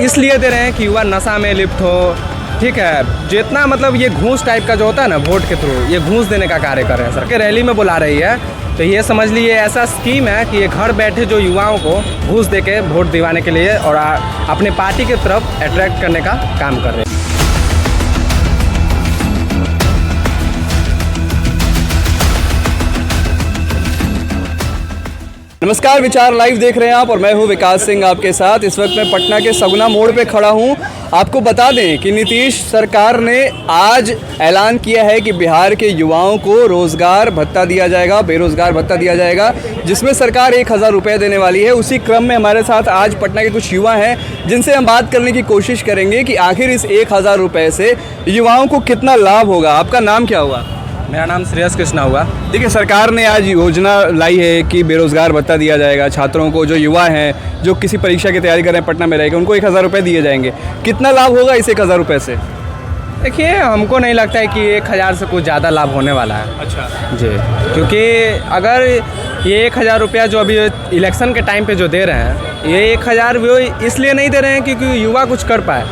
इसलिए दे रहे हैं कि युवा नशा में लिप्त हो। ठीक है, जितना मतलब ये घूस टाइप का जो होता है ना वोट के थ्रू, ये घूस देने का कार्य कर रहे हैं। सर के रैली में बुला रही है, तो ये समझ लीजिए ऐसा स्कीम है कि ये घर बैठे जो युवाओं को घूस दे के वोट दिवाने के लिए और अपने पार्टी की तरफ अट्रैक्ट करने का काम कर रहे हैं। नमस्कार, विचार लाइव देख रहे हैं आप और मैं हूं विकास सिंह आपके साथ। इस वक्त मैं पटना के सगुना मोड़ पे खड़ा हूं। आपको बता दें कि नीतीश सरकार ने आज ऐलान किया है कि बिहार के युवाओं को रोज़गार भत्ता दिया जाएगा, बेरोज़गार भत्ता दिया जाएगा, जिसमें सरकार 1,000 रुपये देने वाली है। उसी क्रम में हमारे साथ आज पटना के कुछ युवा हैं जिनसे हम बात करने की कोशिश करेंगे कि आखिर इस 1,000 रुपये से युवाओं को कितना लाभ होगा। आपका नाम क्या हुआ? मेरा नाम श्रेयस कृष्णा हुआ। देखिए, सरकार ने आज योजना लाई है कि बेरोज़गार भत्ता दिया जाएगा छात्रों को। जो युवा हैं जो किसी परीक्षा की तैयारी कर रहे हैं पटना में रहेंगे, उनको 1,000 रुपये दिए जाएंगे। कितना लाभ होगा इस 1,000 रुपये से? देखिए, हमको नहीं लगता है कि 1,000 से कुछ ज़्यादा लाभ होने वाला है। अच्छा जी, क्योंकि अगर ये 1,000 रुपया जो अभी इलेक्शन के टाइम पे जो दे रहे हैं, ये 1,000 वो इसलिए नहीं दे रहे हैं क्योंकि युवा कुछ कर पाए,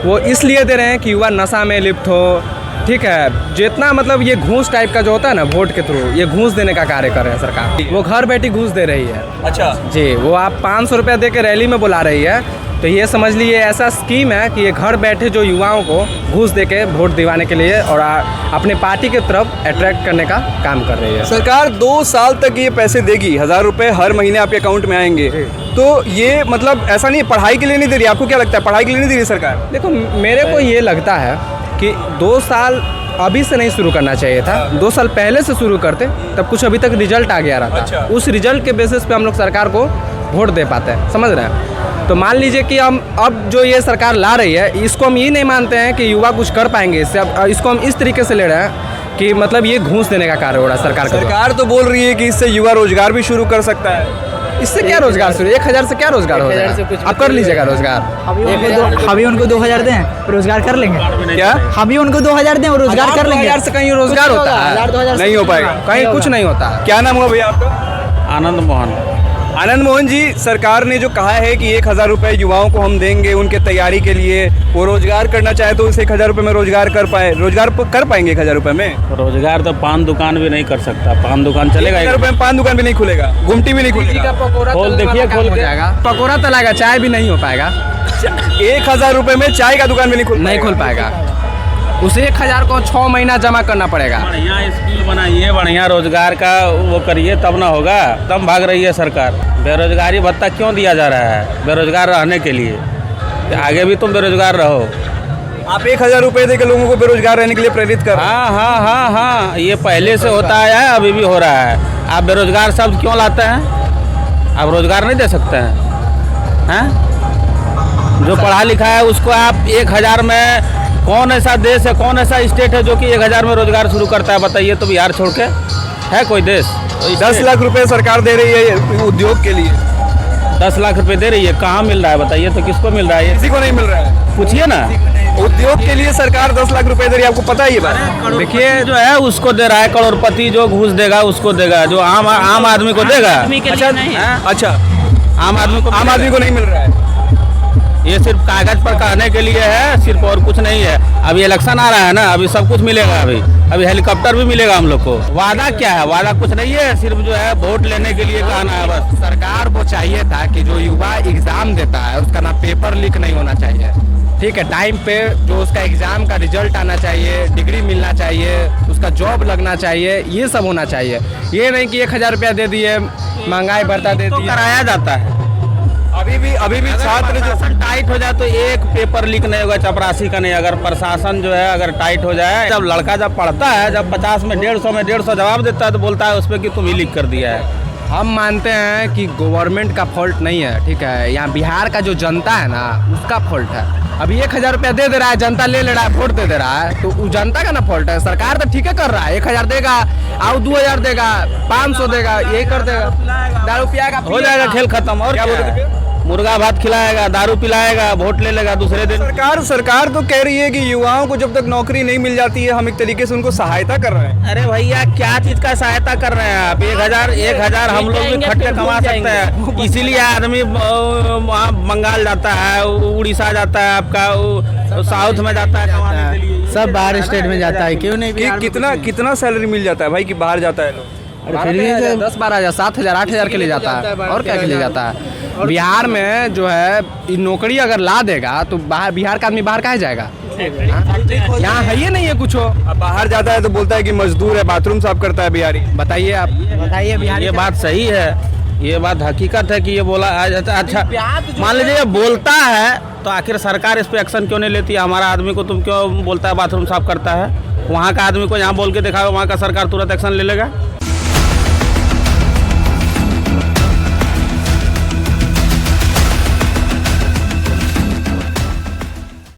वो इसलिए दे रहे हैं कि युवा नशा में लिप्त हो। ठीक है, जितना मतलब ये घूस टाइप का जो होता है ना वोट के थ्रू, ये घूस देने का कार्य कर रहे हैं सरकार। वो घर बैठी घूस दे रही है। अच्छा जी, वो आप 500 रुपया दे के रैली में बुला रही है, तो ये समझ लीजिए ऐसा स्कीम है कि ये घर बैठे जो युवाओं को घूस दे के वोट दिवाने के लिए और अपने पार्टी की तरफ अट्रैक्ट करने का काम कर रही है। सरकार 2 साल तक ये पैसे देगी, 1,000 रुपये हर महीने आपके अकाउंट में आएंगे। तो ये मतलब ऐसा नहीं है, पढ़ाई के लिए नहीं दे रही। आपको क्या लगता है, पढ़ाई के लिए नहीं दे रही सरकार? देखो, मेरे को ये लगता है कि 2 साल अभी से नहीं शुरू करना चाहिए था। 2 साल पहले से शुरू करते तब कुछ अभी तक रिजल्ट आ गया रहता। अच्छा। उस रिजल्ट के बेसिस पे हम लोग सरकार को वोट दे पाते हैं, समझ रहे हैं? तो मान लीजिए कि हम अब जो ये सरकार ला रही है, इसको हम ये नहीं मानते हैं कि युवा कुछ कर पाएंगे इससे। अब इसको हम इस तरीके से ले रहे हैं कि मतलब ये घूस देने का कार्य हो रहा है सरकार का। सरकार तो बोल रही है कि इससे युवा रोजगार भी शुरू कर सकता है। इससे क्या रोजगार शुरू? 1,000 से क्या रोजगार हो जाएगा? आप कर लीजिएगा रोजगार। हम ही उनको 2,000 दें, रोजगार कर लेंगे। क्या हम ही उनको 2,000 दें और रोजगार कर लेंगे। 1,000 से कहीं रोजगार होता है? 1,000 नहीं हो पाएगा, कहीं कुछ नहीं होता है। क्या नाम हुआ भैया आपका? आनंद मोहन। आनंद मोहन जी, सरकार ने जो कहा है कि 1,000 रुपये युवाओं को हम देंगे उनके तैयारी के लिए, वो रोजगार करना चाहे तो उस 1,000 रुपये में रोजगार कर पाए। रोजगार कर पाएंगे 1,000 रुपये में? रोजगार तो पान दुकान भी नहीं कर सकता। पान दुकान चलेगा? 1,000 रुपये में पान दुकान भी नहीं खुलेगा, गुमटी भी नहीं खुलेगा। खोल देखिए, खोल के जाएगा, पकौड़ा तलाएगा, चाय भी नहीं हो पाएगा। 1,000 रुपये में चाय का दुकान भी नहीं खुल पाएगा। उसे 1,000 को 6 महीना जमा करना पड़ेगा। बढ़िया स्कूल बनाइए, बढ़िया रोजगार का वो करिए, तब ना होगा। तब भाग रही है सरकार। बेरोजगारी भत्ता क्यों दिया जा रहा है? बेरोजगार रहने के लिए। आगे भी तुम बेरोजगार रहो। आप 1,000 रुपये दे के लोगों को बेरोजगार रहने के लिए प्रेरित कर रहे हैं। हाँ, ये पहले से होता आया है, अभी भी हो रहा है। आप बेरोजगार शब्द क्यों लाते हैं? आप रोजगार नहीं दे सकते हैं? जो पढ़ा लिखा है उसको आप 1,000 में, कौन ऐसा देश है, कौन ऐसा स्टेट है जो कि 1,000 में रोजगार शुरू करता है? बताइए तो। बिहार छोड़ के है कोई देश? 10 लाख रुपए सरकार दे रही है उद्योग के लिए। 10 लाख रुपए दे रही है, कहाँ मिल रहा है? बताइए तो, किसको मिल रहा है? किसी को नहीं मिल रहा है। पूछिए ना। उद्योग के लिए सरकार 10 लाख रुपए दे रही है, आपको पता है ये बात? देखिए, जो है उसको दे रहा है। करोड़पति जो घूस देगा उसको देगा, जो आम आदमी को देगा। अच्छा, आम आदमी को नहीं मिल रहा है। ये सिर्फ कागज पर कहने के लिए है, सिर्फ, और कुछ नहीं है। अभी इलेक्शन आ रहा है ना, अभी सब कुछ मिलेगा। अभी हेलीकॉप्टर भी मिलेगा हम लोग को। वादा क्या है? वादा कुछ नहीं है, सिर्फ जो है वोट लेने के लिए कहना है बस। सरकार को चाहिए था कि जो युवा एग्जाम देता है उसका ना पेपर लीक नहीं होना चाहिए। ठीक है, टाइम पे जो उसका एग्जाम का रिजल्ट आना चाहिए, डिग्री मिलना चाहिए, उसका जॉब लगना चाहिए, ये सब होना चाहिए। ये नहीं कि 1,000 रुपया दे दिए, महंगाई बढ़ता दे तो दिया। कराया जाता है। अभी भी छात्र जो टाइट हो जाए तो एक पेपर लीक नहीं होगा, चपरासी का नहीं। अगर प्रशासन जो है अगर टाइट हो जाए, जब लड़का जब पढ़ता है, जब 50 में 150 जवाब देता है तो बोलता है उस पर कि तुम ही लीक कर दिया है। हम मानते हैं कि गवर्नमेंट का फॉल्ट नहीं है। ठीक है, यहाँ बिहार का जो जनता है ना, उसका फॉल्ट है। अभी 1,000 रुपया दे रहा है, जनता ले रहा है, वोट दे रहा है, तो वो जनता का ना फॉल्ट है। सरकार तो ठीक है कर रहा है, 1,000 देगा, आओ 2,000 देगा, 500 देगा, यही कर देगा, दारू पिया का हो जाएगा, खेल खत्म। और क्या बोल रहे थे? मुर्गा भात खिलाएगा, दारू पिलाएगा, वोट ले लेगा दूसरे दिन। सरकार तो कह रही है कि युवाओं को जब तक नौकरी नहीं मिल जाती है हम एक तरीके से उनको सहायता कर रहे हैं। अरे भैया क्या चीज का सहायता कर रहे हैं आप? 1,000 हम लोग भी खट के कमा सकते हैं, इसीलिए आदमी वहाँ बंगाल जाता है, उड़ीसा जाता है, आपका साउथ में जाता है कमाने के लिए। सब बाहर स्टेट में जाता है, क्यों नहीं? कितना सैलरी मिल जाता है भाई कि बाहर जाता है लोग? फिर भी 10-12 हज़ार, 7,000, 8,000 के लिए जाता है, और क्या के लिए जाता है। बिहार में जो है ये नौकरी अगर ला देगा तो बिहार का आदमी बाहर काहे जाएगा? यहाँ है ही नहीं है कुछ। अब बाहर जाता है तो बोलता है कि मजदूर है, बाथरूम साफ करता है बिहारी। बताइए आप, बताइए बिहार ये बात सही है, ये बात हकीकत है कि ये बोला अच्छा मान लीजिए ये बोलता है तो आखिर सरकार इस पे एक्शन क्यों नहीं लेती है? हमारा आदमी को तुम क्यों बोलता है बाथरूम साफ करता है? वहाँ का आदमी को यहाँ बोल के दिखाओ, वहाँ का सरकार तुरंत एक्शन ले लेगा।